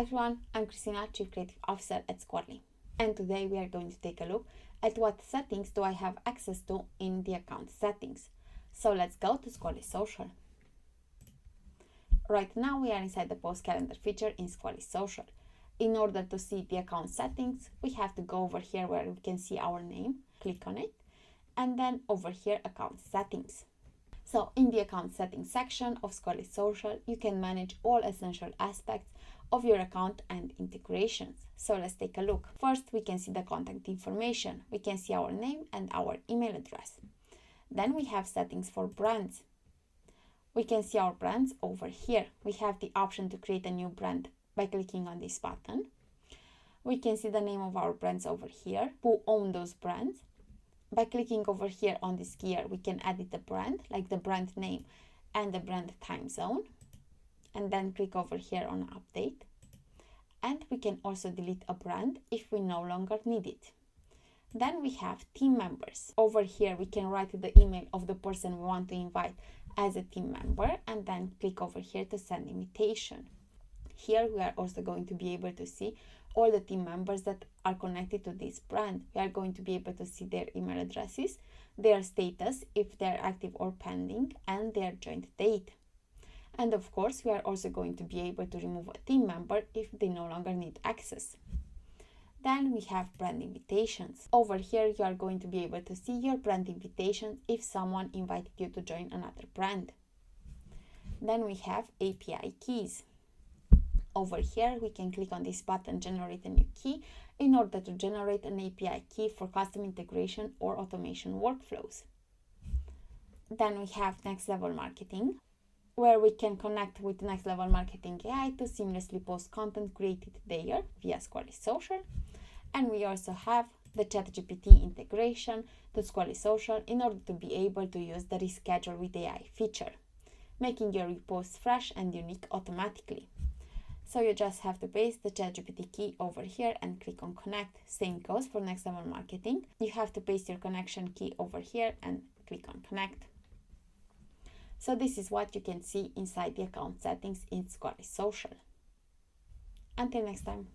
everyone, I'm Christina, Chief Creative Officer at Squirrly. And today we are going to take a look at what settings do I have access to in the account settings. So let's go to Squirrly Social. Right now we are inside the post calendar feature in Squirrly Social. In order to see the account settings, we have to go over here where we can see our name, click on it, and then over here account settings. So in the account settings section of Squirrly Social, you can manage all essential aspects of your account and integrations. So let's take a look. First, we can see the contact information. We can see our name and our email address. Then we have settings for brands. We can see our brands over here. We have the option to create a new brand by clicking on this button. We can see the name of our brands over here, who own those brands. By clicking over here on this gear, we can edit the brand, like the brand name and the brand time zone. And then click over here on update. And we can also delete a brand if we no longer need it. Then we have team members. Over here, we can write the email of the person we want to invite as a team member and then click over here to send invitation. Here we are also going to be able to see all the team members that are connected to this brand. We are going to be able to see their email addresses, their status, if they're active or pending, and their joint date. And of course, we are also going to be able to remove a team member if they no longer need access. Then we have brand invitations. Over here, you are going to be able to see your brand invitations if someone invited you to join another brand. Then we have API keys. Over here, we can click on this button, generate a new key, in order to generate an API key for custom integration or automation workflows. Then we have Next Level Marketing, where we can connect with Next Level Marketing AI to seamlessly post content created there via Squirrly Social. And we also have the ChatGPT integration to Squirrly Social in order to be able to use the Reschedule with AI feature, making your reposts fresh and unique automatically. So you just have to paste the ChatGPT key over here and click on connect. Same goes for Next Level Marketing. You have to paste your connection key over here and click on connect. So this is what you can see inside the account settings in Squirrly Social. Until next time.